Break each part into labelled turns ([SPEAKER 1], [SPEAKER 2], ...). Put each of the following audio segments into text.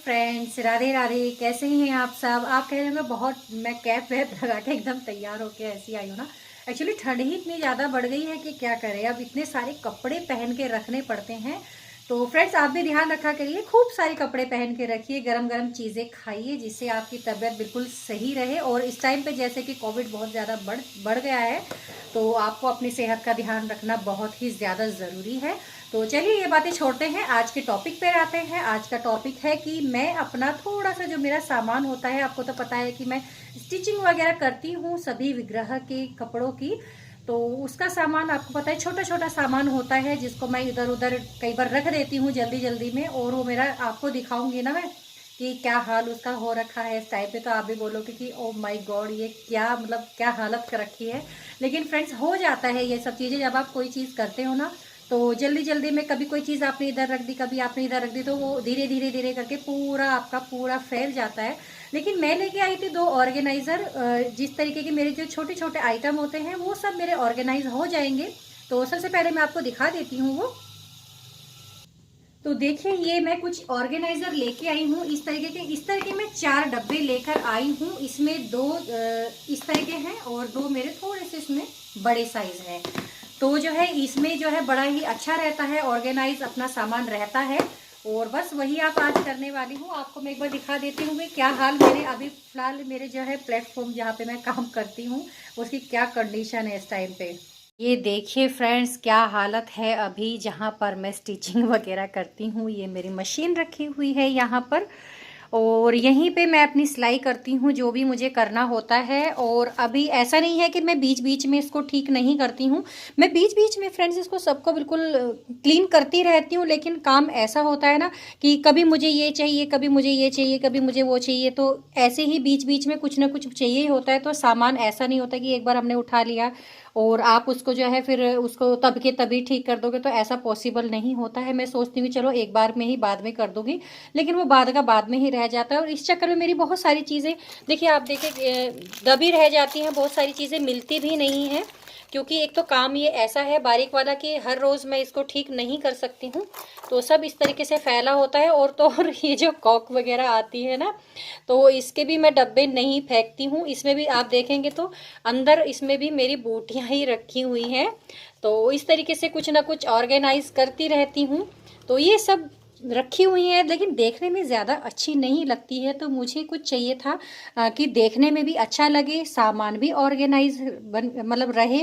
[SPEAKER 1] Friends, Radhe Radhe. कैसे हैं आप सब? आप कह रहे होंगे बहुत मैं कैप वैप लगा के एकदम तैयार होके ऐसी आई हूँ ना। एक्चुअली ठंड ही इतनी ज़्यादा बढ़ गई है कि क्या करें, अब इतने सारे कपड़े पहन के रखने पड़ते हैं। तो फ्रेंड्स, आप भी ध्यान रखा करिए, खूब सारे कपड़े पहन के रखिए, गरम गरम चीज़ें खाइए जिससे आपकी तबीयत बिल्कुल सही रहे। और इस टाइम पे जैसे कि कोविड बहुत ज़्यादा बढ़ गया है, तो आपको अपनी सेहत का ध्यान रखना बहुत ही ज़्यादा ज़रूरी है। तो चलिए ये बातें छोड़ते हैं, आज के टॉपिक पे आते हैं। आज का टॉपिक है कि मैं अपना थोड़ा सा जो मेरा सामान होता है, आपको तो पता है कि मैं स्टिचिंग वगैरह करती हूँ सभी विग्रह के कपड़ों की। तो उसका सामान आपको पता है, छोटा छोटा सामान होता है जिसको मैं इधर उधर कई बार रख देती हूँ जल्दी जल्दी में, और वो मेरा आपको दिखाऊंगी ना मैं कि क्या हाल उसका हो रखा है इस टाइम पे। तो आप भी बोलोगे कि ओ माय गॉड, ये क्या मतलब क्या हालत कर रखी है। लेकिन फ्रेंड्स, हो जाता है ये सब चीज़ें जब आप कोई चीज़ करते हो ना, तो जल्दी जल्दी में कभी कोई चीज़ आपने इधर रख दी, कभी आपने इधर रख दी, तो वो धीरे धीरे धीरे करके पूरा आपका पूरा फैल जाता है। लेकिन मैं लेके आई थी 2 ऑर्गेनाइज़र, जिस तरीके के मेरे जो छोटे छोटे आइटम होते हैं वो सब मेरे ऑर्गेनाइज हो जाएंगे। तो सबसे पहले मैं आपको दिखा देती हूँ वो। तो देखिए, ये मैं कुछ ऑर्गेनाइजर लेके आई हूँ इस तरीके में 4 डब्बे लेकर आई हूँ। इसमें 2 इस तरीके हैं और 2 मेरे थोड़े से इसमें बड़े साइज हैं। तो जो है इसमें जो है बड़ा ही अच्छा रहता है, ऑर्गेनाइज अपना सामान रहता है। और बस वही आप आज करने वाली हूँ। आपको मैं एक बार दिखा देती हूँ कि क्या हाल मेरे अभी फिलहाल मेरे जो है प्लेटफॉर्म जहाँ पे मैं काम करती हूँ उसकी क्या कंडीशन है इस टाइम पे। ये देखिए फ्रेंड्स, क्या हालत है अभी जहाँ पर मैं स्टिचिंग वगैरह करती हूँ। ये मेरी मशीन रखी हुई है यहाँ पर, और यहीं पे मैं अपनी सिलाई करती हूँ जो भी मुझे करना होता है। और अभी ऐसा नहीं है कि मैं बीच बीच में इसको ठीक नहीं करती हूँ, मैं बीच बीच में फ्रेंड्स इसको सबको बिल्कुल क्लीन करती रहती हूँ। लेकिन काम ऐसा होता है ना कि कभी मुझे ये चाहिए, कभी मुझे ये चाहिए, कभी मुझे वो चाहिए, तो ऐसे ही बीच बीच में कुछ ना कुछ चाहिए ही होता है। तो सामान ऐसा नहीं होता कि एक बार हमने उठा लिया और आप उसको जो है फिर उसको तब के तभी ठीक कर दोगे, तो ऐसा पॉसिबल नहीं होता है। मैं सोचती हूँ चलो एक बार में ही बाद में कर दूंगी, लेकिन वो बाद का बाद में ही रह जाता है। और इस चक्कर में मेरी बहुत सारी चीज़ें, देखिए आप देखिए, दबी रह जाती हैं, बहुत सारी चीज़ें मिलती भी नहीं हैं। क्योंकि एक तो काम ये ऐसा है बारीक वाला कि हर रोज़ मैं इसको ठीक नहीं कर सकती हूँ, तो सब इस तरीके से फैला होता है। और तो और ये जो कॉक वगैरह आती है ना, तो इसके भी मैं डब्बे नहीं फेंकती हूँ। इसमें भी आप देखेंगे तो अंदर इसमें भी मेरी बूटियाँ ही रखी हुई हैं। तो इस तरीके से कुछ ना कुछ ऑर्गेनाइज करती रहती हूँ। तो ये सब रखी हुई है, लेकिन देखने में ज़्यादा अच्छी नहीं लगती है। तो मुझे कुछ चाहिए था कि देखने में भी अच्छा लगे, सामान भी ऑर्गेनाइज मतलब रहे।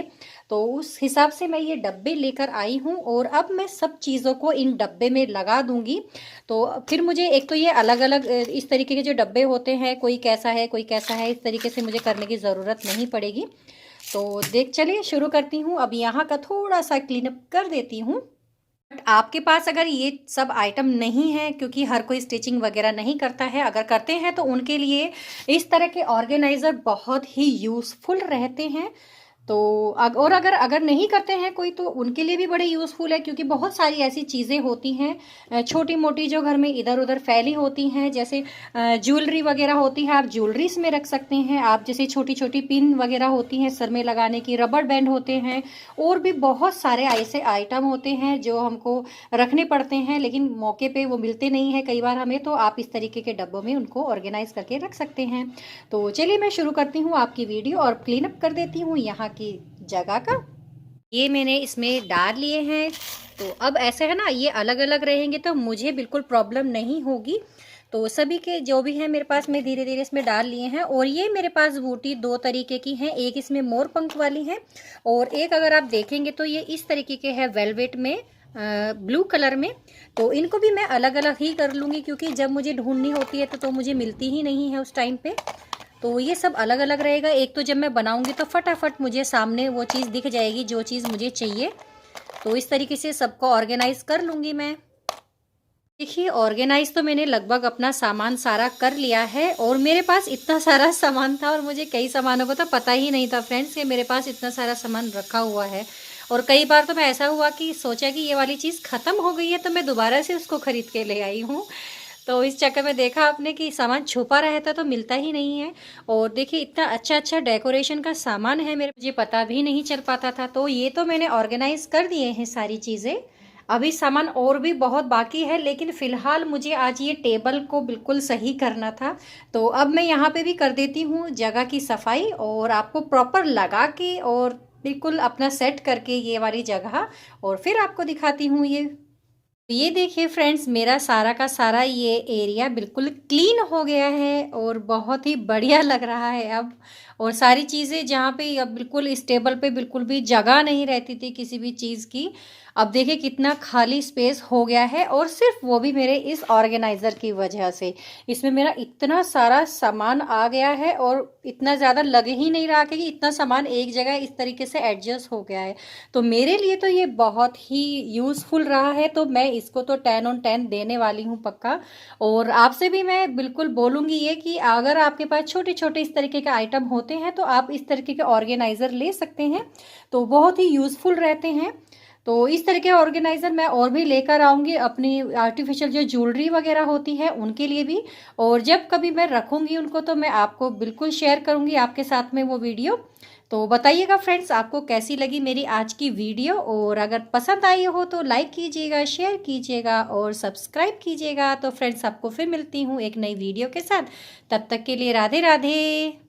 [SPEAKER 1] तो उस हिसाब से मैं ये डब्बे लेकर आई हूँ, और अब मैं सब चीज़ों को इन डब्बे में लगा दूंगी। तो फिर मुझे एक तो ये अलग अलग इस तरीके के जो डब्बे होते हैं, कोई कैसा है कोई कैसा है, इस तरीके से मुझे करने की ज़रूरत नहीं पड़ेगी। तो देख चलिए शुरू करती हूँ। अब यहाँ का थोड़ा सा क्लीनअप कर देती हूँ। बट आपके पास अगर ये सब आइटम नहीं है, क्योंकि हर कोई स्टिचिंग वगैरह नहीं करता है, अगर करते हैं तो उनके लिए इस तरह के ऑर्गेनाइज़र बहुत ही यूज़फुल रहते हैं। तो और अगर अगर नहीं करते हैं कोई, तो उनके लिए भी बड़े यूज़फुल है, क्योंकि बहुत सारी ऐसी चीज़ें होती हैं छोटी मोटी जो घर में इधर उधर फैली होती हैं। जैसे ज्वेलरी वगैरह होती है, आप ज्वेलरीज में रख सकते हैं। आप जैसे छोटी छोटी पिन वगैरह होती हैं सर में लगाने की, रबर बैंड होते हैं, और भी बहुत सारे ऐसे आइटम होते हैं जो हमको रखने पड़ते हैं, लेकिन मौके पे वो मिलते नहीं है कई बार हमें। तो आप इस तरीके के डब्बों में उनको ऑर्गेनाइज करके रख सकते हैं। तो चलिए मैं शुरू करती हूँ आपकी वीडियो, और क्लीन अप कर देती हूँ यहाँ की जगह का। ये मैंने इसमें डाल लिए हैं। तो अब ऐसे है ना, ये अलग अलग रहेंगे तो मुझे बिल्कुल प्रॉब्लम नहीं होगी। तो सभी के जो भी हैं मेरे पास, मैं धीरे धीरे इसमें डाल लिए हैं। और ये मेरे पास बूटी 2 तरीके की हैं, एक इसमें मोर पंख वाली है, और एक अगर आप देखेंगे तो ये इस तरीके के है वेलवेट में, ब्लू कलर में। तो इनको भी मैं अलग अलग ही कर लूँगी, क्योंकि जब मुझे ढूंढनी होती है तो मुझे मिलती ही नहीं है उस टाइम पे। तो ये सब अलग अलग रहेगा। एक तो जब मैं बनाऊंगी तो फटाफट मुझे सामने वो चीज़ दिख जाएगी जो चीज़ मुझे चाहिए। तो इस तरीके से सबको ऑर्गेनाइज कर लूँगी मैं। देखिए, ऑर्गेनाइज तो मैंने लगभग अपना सामान सारा कर लिया है, और मेरे पास इतना सारा सामान था, और मुझे कई सामानों को तो पता ही नहीं था फ्रेंड्स कि मेरे पास इतना सारा सामान रखा हुआ है। और कई बार तो मैं ऐसा हुआ कि सोचा कि ये वाली चीज़ ख़त्म हो गई है, तो मैं दोबारा से उसको ख़रीद के ले आई हूँ। तो इस चक्कर में देखा आपने कि सामान छुपा रहता तो मिलता ही नहीं है। और देखिए, इतना अच्छा अच्छा डेकोरेशन का सामान है मेरे, मुझे पता भी नहीं चल पाता था। तो ये तो मैंने ऑर्गेनाइज कर दिए हैं सारी चीज़ें। अभी सामान और भी बहुत बाकी है, लेकिन फ़िलहाल मुझे आज ये टेबल को बिल्कुल सही करना था। तो अब मैं यहाँ पे भी कर देती हूँ जगह की सफाई, और आपको प्रॉपर लगा के और बिल्कुल अपना सेट करके ये वाली जगह, और फिर आपको दिखाती हूँ ये देखिए फ्रेंड्स, मेरा सारा का सारा ये एरिया बिल्कुल क्लीन हो गया है और बहुत ही बढ़िया लग रहा है अब। और सारी चीज़ें जहाँ पे अब बिल्कुल इस टेबल पे बिल्कुल भी जगह नहीं रहती थी किसी भी चीज़ की, अब देखिए कितना खाली स्पेस हो गया है, और सिर्फ वो भी मेरे इस ऑर्गेनाइज़र की वजह से। इसमें मेरा इतना सारा सामान आ गया है और इतना ज़्यादा लग ही नहीं रहा कि इतना सामान एक जगह इस तरीके से एडजस्ट हो गया है। तो मेरे लिए तो ये बहुत ही यूज़फुल रहा है, तो मैं इसको तो 10 ऑन 10 देने वाली हूँ पक्का। और आपसे भी मैं बिल्कुल बोलूँगी ये कि अगर आपके पास छोटे छोटे इस तरीके के आइटम होते हैं तो आप इस तरीके के ऑर्गेनाइज़र ले सकते हैं, तो बहुत ही यूज़फुल रहते हैं। तो इस तरह के ऑर्गेनाइज़र मैं और भी लेकर आऊँगी अपनी आर्टिफिशियल जो ज्वेलरी वगैरह होती है उनके लिए भी, और जब कभी मैं रखूँगी उनको तो मैं आपको बिल्कुल शेयर करूँगी आपके साथ में वो वीडियो। तो बताइएगा फ्रेंड्स आपको कैसी लगी मेरी आज की वीडियो, और अगर पसंद आई हो तो लाइक कीजिएगा, शेयर कीजिएगा और सब्सक्राइब कीजिएगा। तो फ्रेंड्स आपको फिर मिलती हूँ एक नई वीडियो के साथ, तब तक के लिए राधे राधे।